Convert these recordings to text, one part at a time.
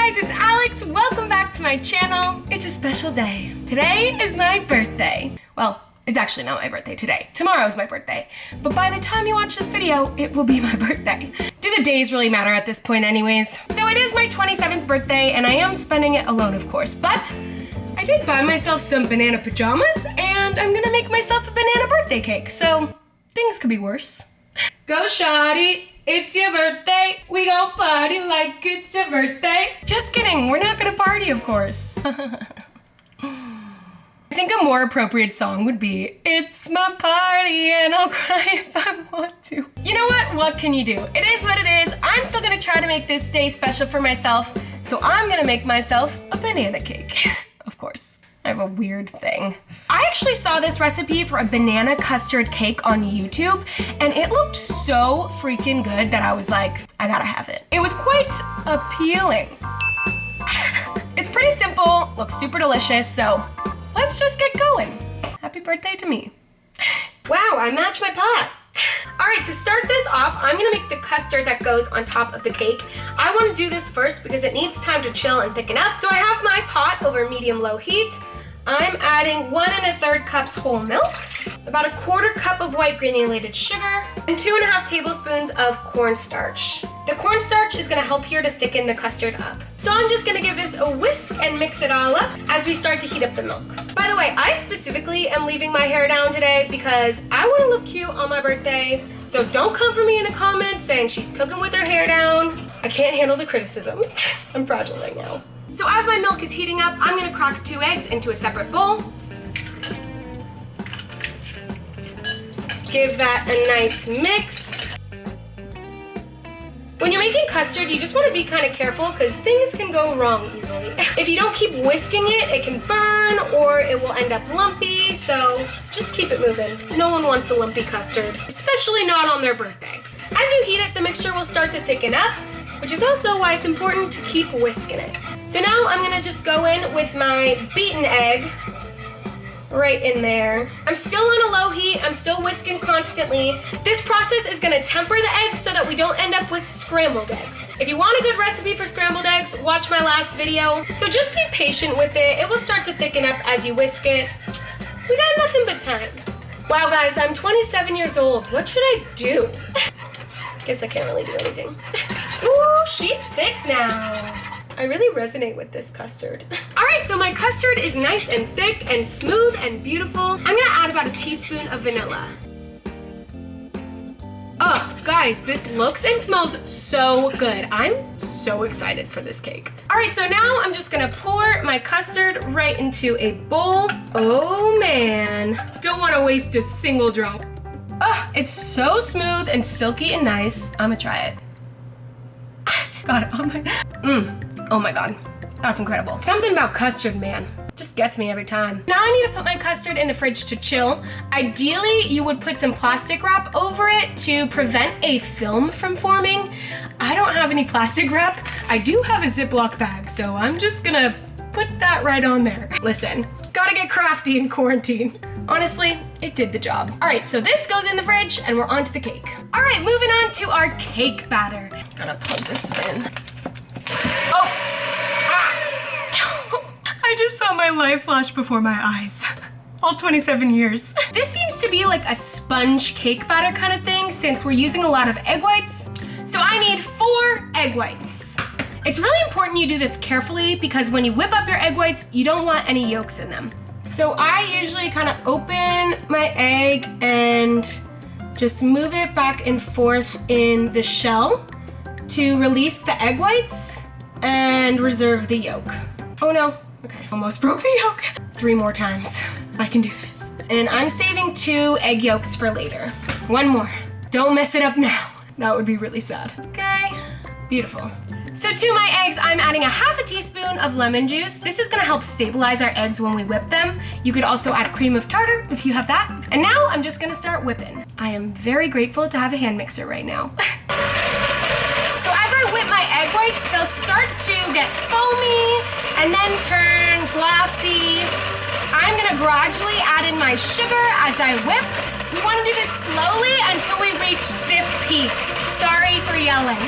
guys, it's Alex. Welcome back to my channel. It's a special day. Today is my birthday. Well, it's actually not my birthday today. Tomorrow is my birthday. But by the time you watch this video, it will be my birthday. Do the days really matter at this point anyways? So it is my 27th birthday and I am spending it alone, of course, but I did buy myself some banana pajamas and I'm gonna make myself a banana birthday cake. So things could be worse. Go shawty, it's your birthday. We gon' party like it's your birthday. Just kidding, we're not gonna party, of course. I think a more appropriate song would be, it's my party and I'll cry if I want to. You know what can you do? It is what it is. I'm still gonna try to make this day special for myself, so I'm gonna make myself a banana cake. Of course, I have a weird thing. I actually saw this recipe for a banana custard cake on YouTube, and it looked so freaking good that I was like, I gotta have it. It was quite appealing. It's pretty simple, looks super delicious, so let's just get going. Happy birthday to me. Wow, I matched my pot. All right, to start this off, I'm gonna make the custard that goes on top of the cake. I wanna do this first because it needs time to chill and thicken up. So I have my pot over medium-low heat. I'm adding 1 1/3 cups whole milk, about 1/4 cup of white granulated sugar, and 2½ tablespoons of cornstarch. The cornstarch is gonna help here to thicken the custard up. So I'm just gonna give this a whisk and mix it all up as we start to heat up the milk. By the way, I specifically am leaving my hair down today because I wanna look cute on my birthday. So don't come for me in the comments saying she's cooking with her hair down. I can't handle the criticism. I'm fragile right now. So as my milk is heating up, I'm gonna crack 2 eggs into a separate bowl. Give that a nice mix. When you're making custard, you just wanna be kind of careful because things can go wrong easily. If you don't keep whisking it, it can burn or it will end up lumpy, so just keep it moving. No one wants a lumpy custard, especially not on their birthday. As you heat it, the mixture will start to thicken up, which is also why it's important to keep whisking it. So now I'm gonna just go in with my beaten egg right in there. I'm still on a low heat, I'm still whisking constantly. This process is gonna temper the eggs so that we don't end up with scrambled eggs. If you want a good recipe for scrambled eggs, watch my last video. So just be patient with it. It will start to thicken up as you whisk it. We got nothing but time. Wow guys, I'm 27 years old. What should I do? Guess I can't really do anything. Ooh, she's thick now. I really resonate with this custard. All right, so my custard is nice and thick and smooth and beautiful. I'm gonna add about a teaspoon of vanilla. Oh, guys, this looks and smells so good. I'm so excited for this cake. All right, so now I'm just gonna pour my custard right into a bowl. Oh man, don't wanna waste a single drop. Oh, it's so smooth and silky and nice. I'm gonna try it. Got it on my, oh my God, that's incredible. Something about custard, man, just gets me every time. Now I need to put my custard in the fridge to chill. Ideally, you would put some plastic wrap over it to prevent a film from forming. I don't have any plastic wrap. I do have a Ziploc bag, so I'm just gonna put that right on there. Listen, gotta get crafty in quarantine. Honestly, it did the job. All right, so this goes in the fridge and we're on to the cake. All right, moving on to our cake batter. Gotta plug this in. Oh, I just saw my life flash before my eyes. All 27 years. This seems to be like a sponge cake batter kind of thing since we're using a lot of egg whites. So I need 4 egg whites. It's really important you do this carefully because when you whip up your egg whites, you don't want any yolks in them. So I usually kind of open my egg and just move it back and forth in the shell to release the egg whites and reserve the yolk. Oh no, okay, almost broke the yolk. 3 more times, I can do this. And I'm saving 2 egg yolks for later. 1 more, don't mess it up now. That would be really sad. Okay, beautiful. So to my eggs, I'm adding 1/2 teaspoon of lemon juice. This is gonna help stabilize our eggs when we whip them. You could also add cream of tartar if you have that. And now I'm just gonna start whipping. I am very grateful to have a hand mixer right now. So as I whip my egg whites, they'll start to get foamy and then turn glassy. I'm gonna gradually add in my sugar as I whip. We wanna do this slowly until we reach stiff peaks. Sorry for yelling.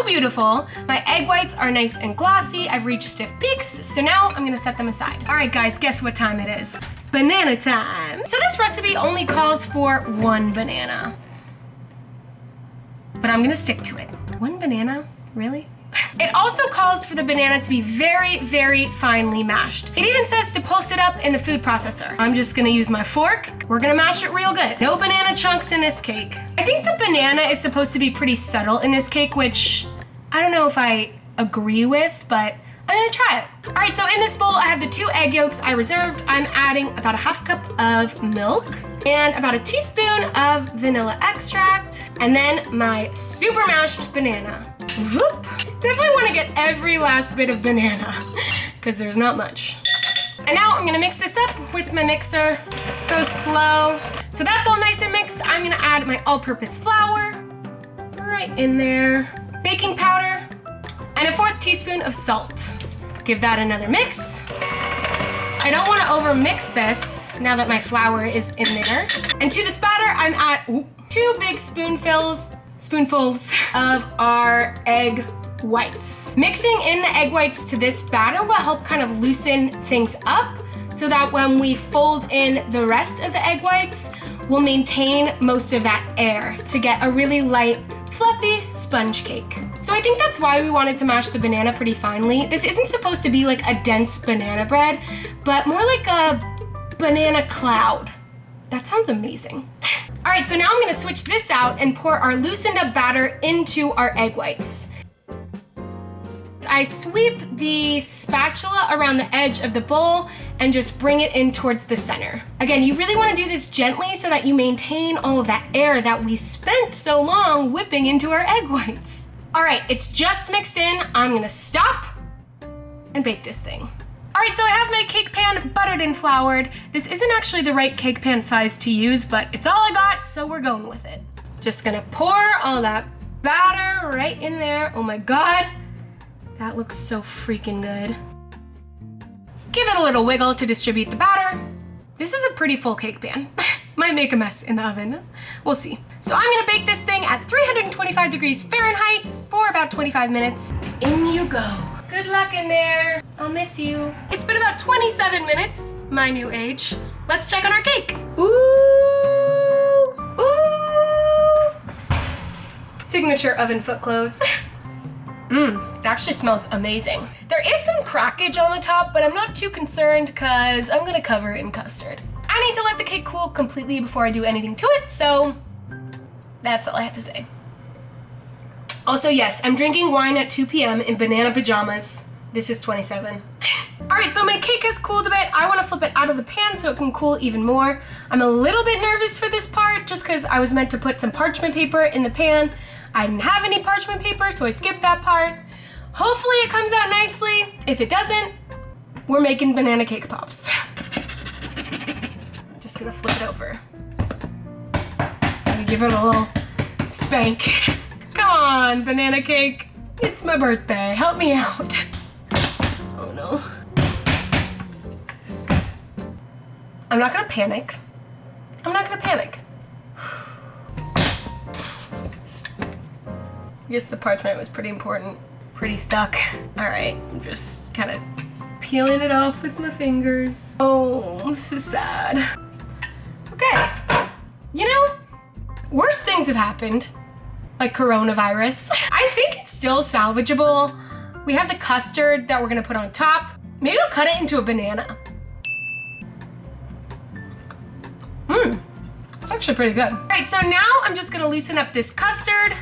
beautiful. My egg whites are nice and glossy. I've reached stiff peaks, so now I'm gonna set them aside. All right, guys, guess what time it is? Banana time. So this recipe only calls for 1 banana, but I'm gonna stick to it. 1 banana, really? It also calls for the banana to be very, very finely mashed. It even says to pulse it up in the food processor. I'm just gonna use my fork. We're gonna mash it real good. No banana chunks in this cake. I think the banana is supposed to be pretty subtle in this cake, which I don't know if I agree with, but I'm gonna try it. All right, so in this bowl, I have the 2 egg yolks I reserved. I'm adding about a ½ cup of milk and about a teaspoon of vanilla extract, and then my super mashed banana. Whoop. Definitely wanna get every last bit of banana, because there's not much. And now I'm gonna mix this up with my mixer. Go slow. So that's all nice and mixed. I'm gonna add my all-purpose flour right in there, baking powder, and a 1/4 teaspoon of salt. Give that another mix. I don't want to overmix this now that my flour is in there. And to this batter, I'm at 2 big spoonfuls of our egg whites. Mixing in the egg whites to this batter will help kind of loosen things up so that when we fold in the rest of the egg whites, we'll maintain most of that air to get a really light, fluffy sponge cake. So I think that's why we wanted to mash the banana pretty finely. This isn't supposed to be like a dense banana bread, but more like a banana cloud. That sounds amazing. All right, so now I'm gonna switch this out and pour our loosened up batter into our egg whites. I sweep the spatula around the edge of the bowl and just bring it in towards the center. Again, you really wanna do this gently so that you maintain all of that air that we spent so long whipping into our egg whites. All right, it's just mixed in. I'm gonna stop and bake this thing. All right, so I have my cake pan buttered and floured. This isn't actually the right cake pan size to use, but it's all I got, so we're going with it. Just gonna pour all that batter right in there. Oh my God, that looks so freaking good. Give it a little wiggle to distribute the batter. This is a pretty full cake pan. Might make a mess in the oven. We'll see. So I'm gonna bake this thing at 325 degrees Fahrenheit for about 25 minutes. In you go. Good luck in there. I'll miss you. It's been about 27 minutes, my new age. Let's check on our cake. Ooh, ooh. Signature oven foot close. It actually smells amazing. There is some crackage on the top, but I'm not too concerned because I'm gonna cover it in custard. I need to let the cake cool completely before I do anything to it, so that's all I have to say. Also, yes, I'm drinking wine at 2 p.m. in banana pajamas. This is 27. All right, so my cake has cooled a bit. I wanna flip it out of the pan so it can cool even more. I'm a little bit nervous for this part just because I was meant to put some parchment paper in the pan. I didn't have any parchment paper, so I skipped that part. Hopefully it comes out nicely. If it doesn't, we're making banana cake pops. Just gonna flip it over. Let me give it a little spank. Come on, banana cake. It's my birthday, help me out. Oh no. I'm not gonna panic. I'm not gonna panic. I guess the parchment was pretty important. Pretty stuck. All right, I'm just kind of peeling it off with my fingers. Oh, this is sad. Okay, you know, worse things have happened, like coronavirus. I think it's still salvageable. We have the custard that we're gonna put on top. Maybe I'll cut it into a banana. It's actually pretty good. All right, so now I'm just gonna loosen up this custard.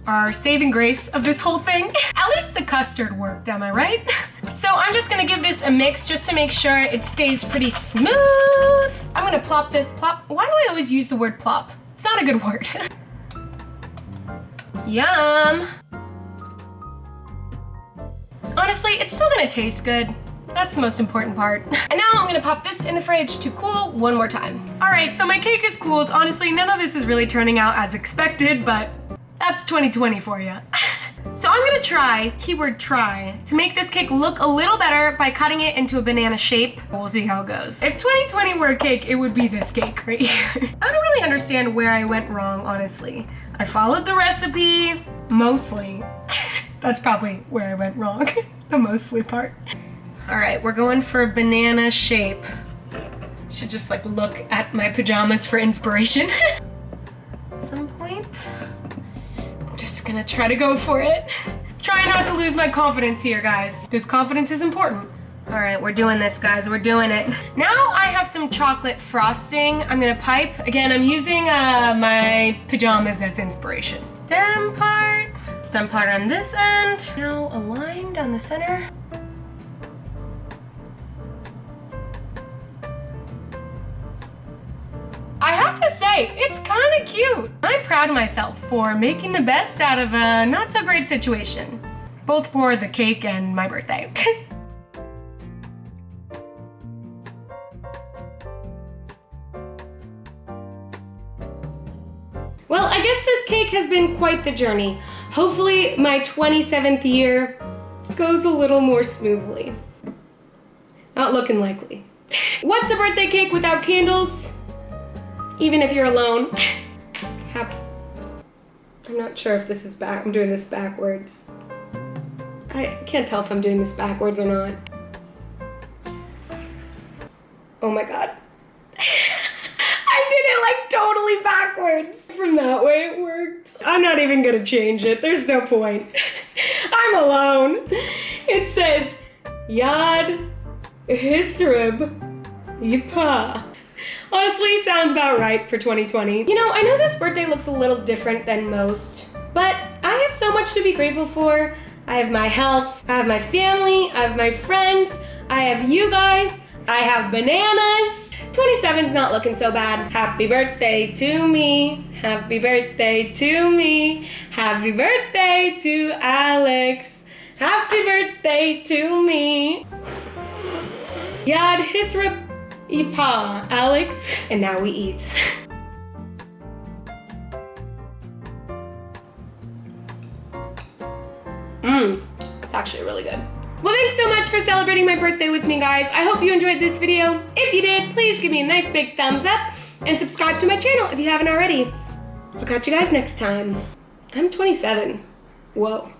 Our saving grace of this whole thing. At least the custard worked, am I right? So I'm just gonna give this a mix just to make sure it stays pretty smooth. I'm gonna plop this, why do I always use the word plop? It's not a good word. Yum. Honestly, it's still gonna taste good. That's the most important part. And now I'm gonna pop this in the fridge to cool one more time. All right, so my cake is cooled. Honestly, none of this is really turning out as expected, but that's 2020 for you. So I'm gonna try, keyword try, to make this cake look a little better by cutting it into a banana shape. We'll see how it goes. If 2020 were a cake, it would be this cake right here. I don't really understand where I went wrong, honestly. I followed the recipe, mostly. That's probably where I went wrong, the mostly part. All right, we're going for a banana shape. Should just like look at my pajamas for inspiration. At some point, I'm just gonna try to go for it. Try not to lose my confidence here, guys, because confidence is important. All right, we're doing this, guys, we're doing it. Now I have some chocolate frosting. I'm gonna pipe. Again, I'm using my pajamas as inspiration. Stem part on this end. Now a line down the center. I have to say, it's kind of cute. I'm proud of myself for making the best out of a not so great situation, both for the cake and my birthday. Well, I guess this cake has been quite the journey. Hopefully my 27th year goes a little more smoothly. Not looking likely. What's a birthday cake without candles? Even if you're alone. I'm not sure if this is I'm doing this backwards. I can't tell if I'm doing this backwards or not. Oh my God. I did it like totally backwards. From that way it worked. I'm not even gonna change it. There's no point. I'm alone. It says, Yad Hithrib Yipa. Honestly, sounds about right for 2020. You know, I know this birthday looks a little different than most, but I have so much to be grateful for. I have my health, I have my family, I have my friends, I have you guys, I have bananas. 27's not looking so bad. Happy birthday to me. Happy birthday to me. Happy birthday to Alex. Happy birthday to me. Yad Hithrib Ipa, Alex. And now we eat. It's actually really good. Well, thanks so much for celebrating my birthday with me, guys. I hope you enjoyed this video. If you did, please give me a nice big thumbs up and subscribe to my channel if you haven't already. I'll catch you guys next time. I'm 27. Whoa.